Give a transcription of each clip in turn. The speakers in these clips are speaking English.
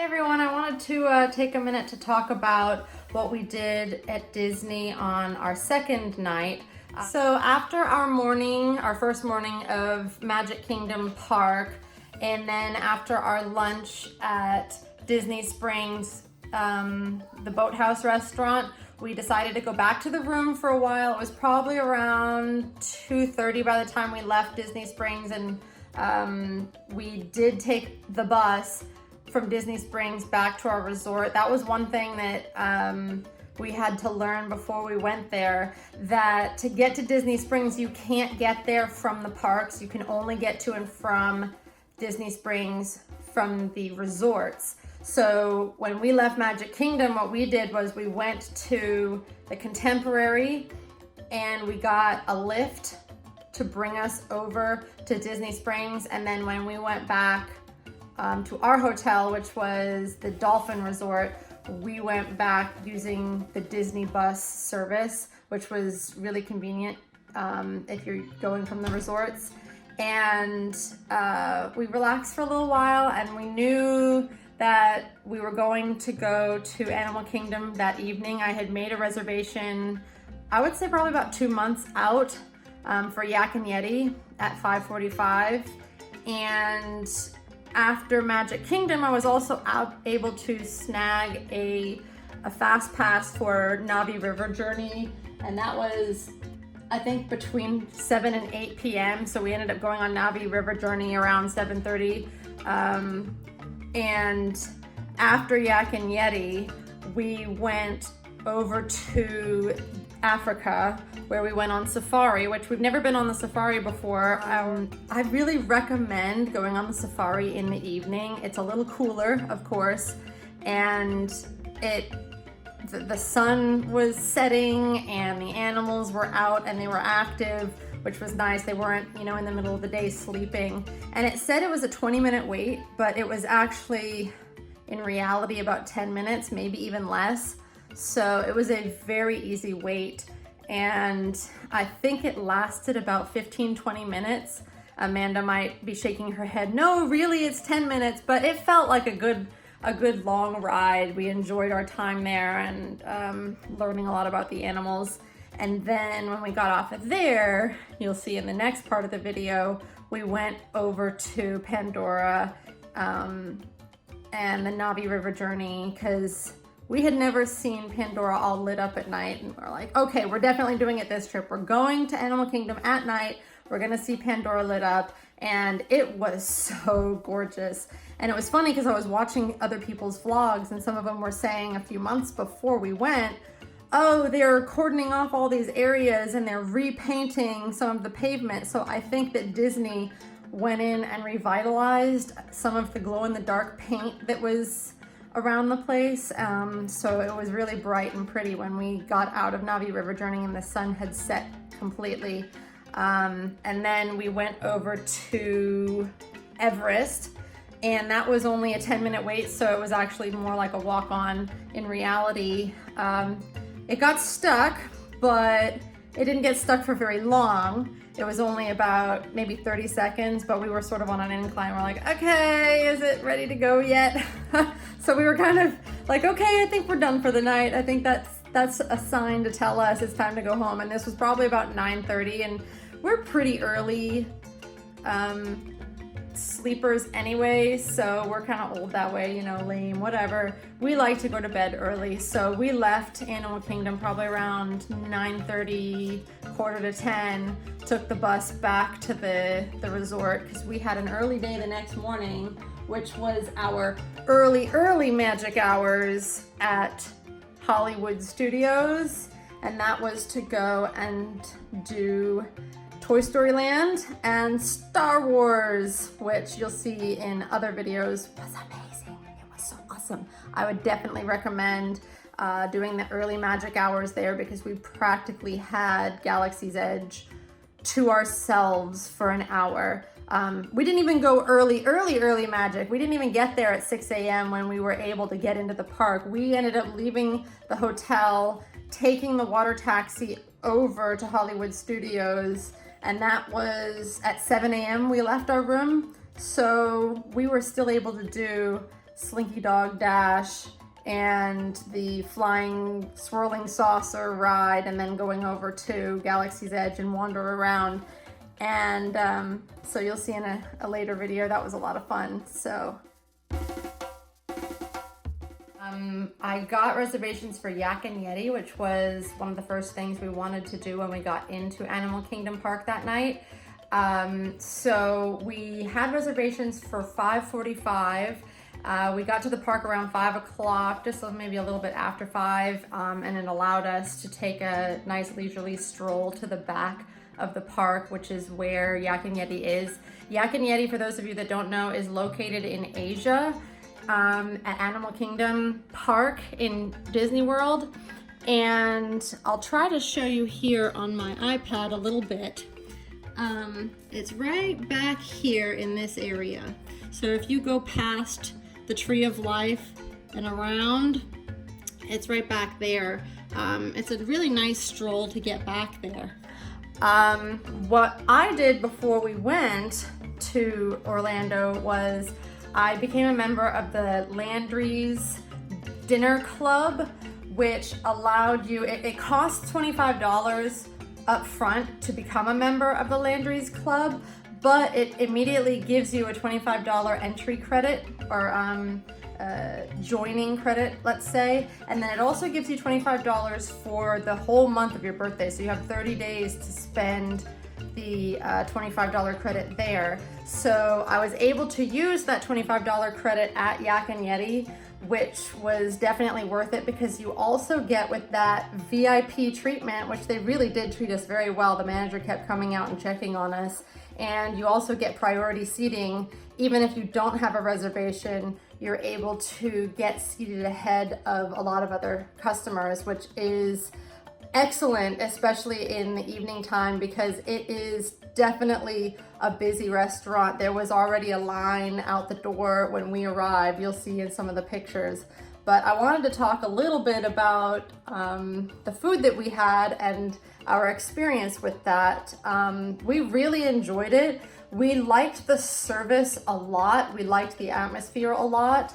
Everyone, I wanted to take a minute to talk about what we did at Disney on our second night. So after our first morning of Magic Kingdom Park, and then after our lunch at Disney Springs, the Boathouse restaurant, we decided to go back to the room for a while. It was probably around 2:30 by the time we left Disney Springs, and we did take the bus from Disney Springs back to our resort. That was one thing that we had to learn before we went there, that to get to Disney Springs, you can't get there from the parks. You can only get to and from Disney Springs from the resorts. So when we left Magic Kingdom, what we did was we went to the Contemporary and we got a lift to bring us over to Disney Springs. And then when we went back to our hotel, which was the Dolphin Resort, we went back using the Disney bus service, which was really convenient if you're going from the resorts. And we relaxed for a little while, and we knew that we were going to go to Animal Kingdom that evening. I had made a reservation, I would say probably about 2 months out, for Yak and Yeti at 5:45. And after Magic Kingdom, I was also able to snag a fast pass for Navi River Journey, and that was, I think, between 7 and 8 p.m. So we ended up going on Navi River Journey around 7:30. And after Yak and Yeti, we went over to Africa, where we went on safari, which we've never been on the safari before. I really recommend going on the safari in the evening. It's a little cooler, of course, and the sun was setting and the animals were out and they were active, which was nice. They weren't, in the middle of the day sleeping. And it said it was a 20-minute wait, but it was actually, in reality, about 10 minutes, maybe even less. So it was a very easy wait, and I think it lasted about 15-20 minutes. Amanda might be shaking her head, no, really, it's 10 minutes, but it felt like a good long ride. We enjoyed our time there and learning a lot about the animals. And then when we got off of there, you'll see in the next part of the video, we went over to Pandora and the Navi River Journey, because we had never seen Pandora all lit up at night, and we're like, okay, we're definitely doing it this trip. We're going to Animal Kingdom at night. We're gonna see Pandora lit up, and it was so gorgeous. And it was funny because I was watching other people's vlogs, and some of them were saying a few months before we went, oh, they're cordoning off all these areas and they're repainting some of the pavement. So I think that Disney went in and revitalized some of the glow-in-the-dark paint that was around the place. So it was really bright and pretty when we got out of Navi River Journey and the sun had set completely. And then we went over to Everest, and that was only a 10-minute wait, so it was actually more like a walk-on in reality. It got stuck, but it didn't get stuck for very long. It was only about maybe 30 seconds, but we were sort of on an incline. We're like, okay, is it ready to go yet? So we were kind of like, okay, I think we're done for the night. I think that's a sign to tell us it's time to go home. And this was probably about 9:30, and we're pretty early sleepers anyway, so we're kind of old that way, lame, whatever. We like to go to bed early, so we left Animal Kingdom probably around 9:30, quarter to 10, took the bus back to the resort because we had an early day the next morning, which was our early magic hours at Hollywood Studios, and that was to go and do Toy Story Land and Star Wars, which you'll see in other videos. It was amazing. It was so awesome. I would definitely recommend doing the early magic hours there, because we practically had Galaxy's Edge to ourselves for an hour. We didn't even go early magic. We didn't even get there at 6 a.m. when we were able to get into the park. We ended up leaving the hotel, taking the water taxi over to Hollywood Studios, and that was at 7 a.m. we left our room. So we were still able to do Slinky Dog Dash and the flying swirling saucer ride, and then going over to Galaxy's Edge and wander around. And so you'll see in a later video, that was a lot of fun. So I got reservations for Yak and Yeti, which was one of the first things we wanted to do when we got into Animal Kingdom Park that night. So we had reservations for 5:45. We got to the park around 5 o'clock, just maybe a little bit after 5, and it allowed us to take a nice leisurely stroll to the back of the park, which is where Yak and Yeti is. Yak and Yeti, for those of you that don't know, is located in Asia, at Animal Kingdom Park in Disney World. And I'll try to show you here on my iPad a little bit. It's right back here in this area. So if you go past the Tree of Life and around, it's right back there. It's a really nice stroll to get back there. What I did before we went to Orlando was I became a member of the Landry's Dinner Club, which allowed you, it costs $25 up front to become a member of the Landry's Club, but it immediately gives you a $25 entry credit, or joining credit, let's say, and then it also gives you $25 for the whole month of your birthday, so you have 30 days to spend the $25 credit there. So I was able to use that $25 credit at Yak and Yeti, which was definitely worth it, because you also get with that VIP treatment, which they really did treat us very well. The manager kept coming out and checking on us, and you also get priority seating. Even if you don't have a reservation, you're able to get seated ahead of a lot of other customers, which is excellent, especially in the evening time, because it is definitely a busy restaurant. There was already a line out the door when we arrived. You'll see in some of the pictures. But I wanted to talk a little bit about the food that we had and our experience with that. We really enjoyed it. We liked the service a lot. We liked the atmosphere a lot.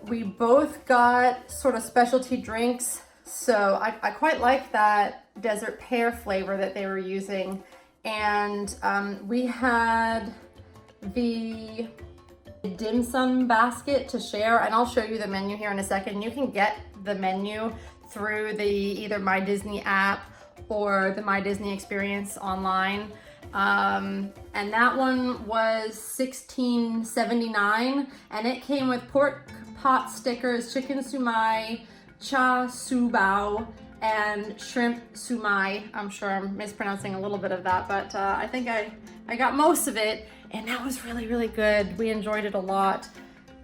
We both got sort of specialty drinks. So I quite like that desert pear flavor that they were using. And we had the dim sum basket to share, and I'll show you the menu here in a second. You can get the menu through the either My Disney app or the My Disney experience online. And that one was $16.79, and it came with pork pot stickers, chicken sumai, cha su bao, and shrimp sumai. I'm sure I'm mispronouncing a little bit of that, but I think I got most of it, and that was really, really good. We enjoyed it a lot.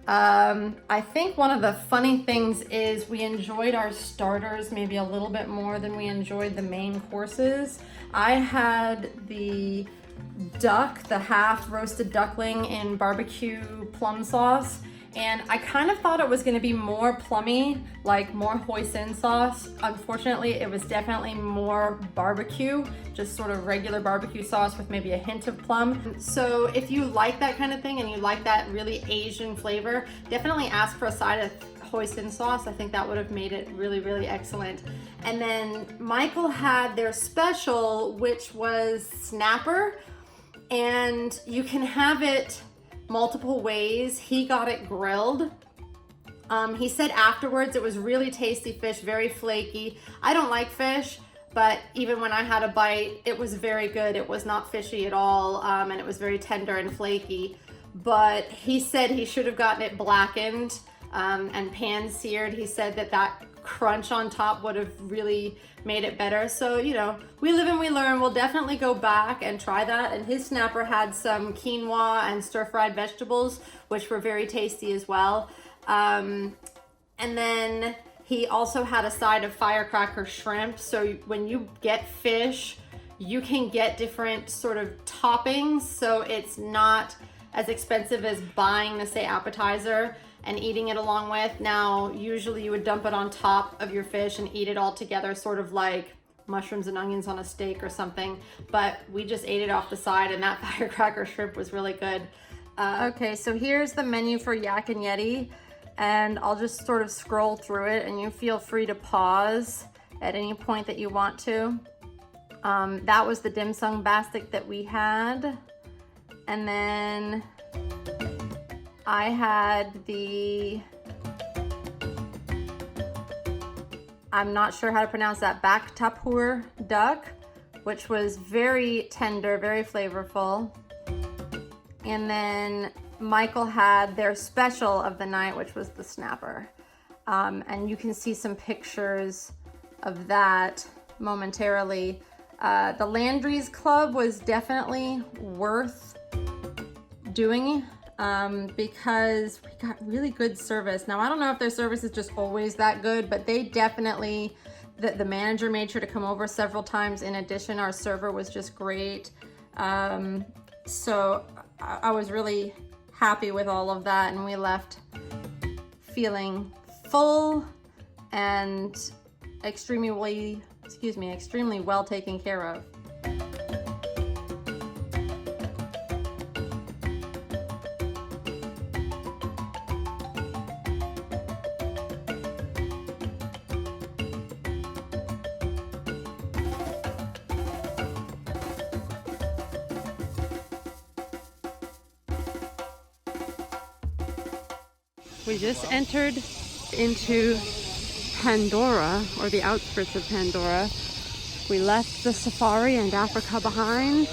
I think one of the funny things is we enjoyed our starters maybe a little bit more than we enjoyed the main courses. I had the duck, the half roasted duckling in barbecue plum sauce, and I kind of thought it was going to be more plummy, like more hoisin sauce. Unfortunately, it was definitely more barbecue, just sort of regular barbecue sauce with maybe a hint of plum. So if you like that kind of thing and you like that really Asian flavor, definitely ask for a side of hoisin sauce. I think that would have made it really, really excellent. And then Michael had their special, which was snapper, and you can have it multiple ways. He got it grilled. He said afterwards it was really tasty fish, very flaky. I don't like fish, but even when I had a bite, it was very good. It was not fishy at all, and it was very tender and flaky. But he said he should have gotten it blackened and pan-seared. He said that crunch on top would have really made it better. So, you know, we live and we learn. We'll definitely go back and try that. And his snapper had some quinoa and stir-fried vegetables, which were very tasty as well. And then he also had a side of firecracker shrimp. So when you get fish, you can get different sort of toppings. So it's not as expensive as buying the, say, appetizer and eating it along with. Now, usually you would dump it on top of your fish and eat it all together, sort of like mushrooms and onions on a steak or something. But we just ate it off the side, and that firecracker shrimp was really good. Okay, so here's the menu for Yak and Yeti, and I'll just sort of scroll through it, and you feel free to pause at any point that you want to. That was the dim sum basket that we had. And then I had the, I'm not sure how to pronounce that, bak tapur duck, which was very tender, very flavorful. And then Michael had their special of the night, which was the snapper. And you can see some pictures of that momentarily. The Landry's Club was definitely worth doing because we got really good service. Now, I don't know if their service is just always that good, but they definitely, the manager made sure to come over several times. In addition, our server was just great. So I was really happy with all of that, and we left feeling full and extremely well taken care of. We just entered into Pandora, or the outskirts of Pandora. We left the safari and Africa behind,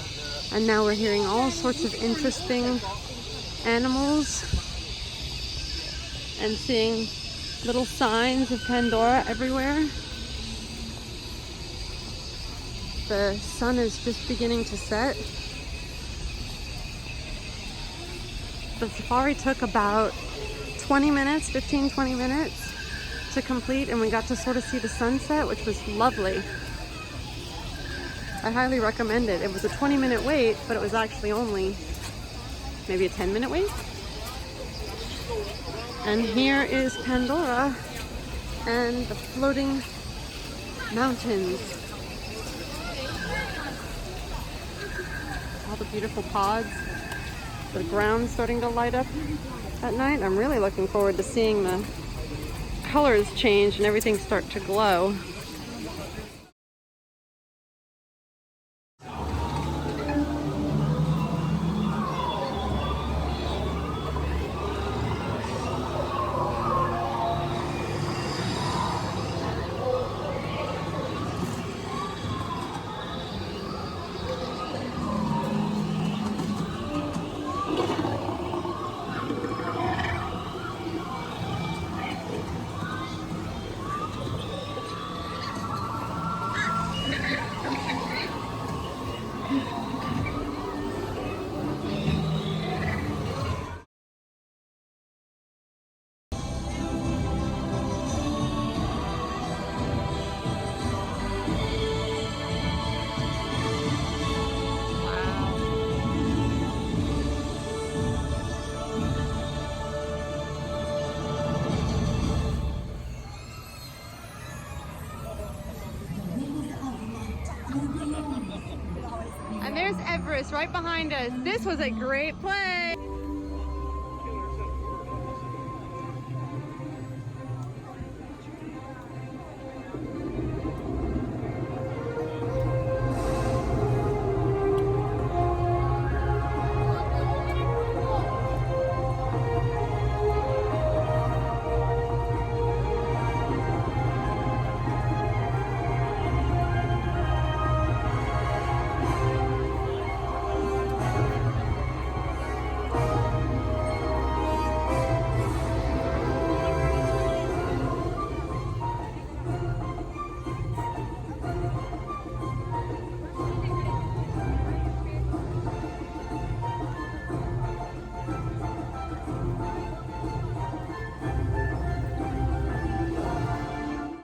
and now we're hearing all sorts of interesting animals and seeing little signs of Pandora everywhere. The sun is just beginning to set. The safari took about 20 minutes to complete, and we got to sort of see the sunset, which was lovely. I highly recommend it. It was a 20-minute wait, but it was actually only maybe a 10-minute wait. And here is Pandora and the floating mountains. All the beautiful pods. The ground starting to light up at night. I'm really looking forward to seeing the colors change and everything start to glow. And there's Everest right behind us. This was a great play.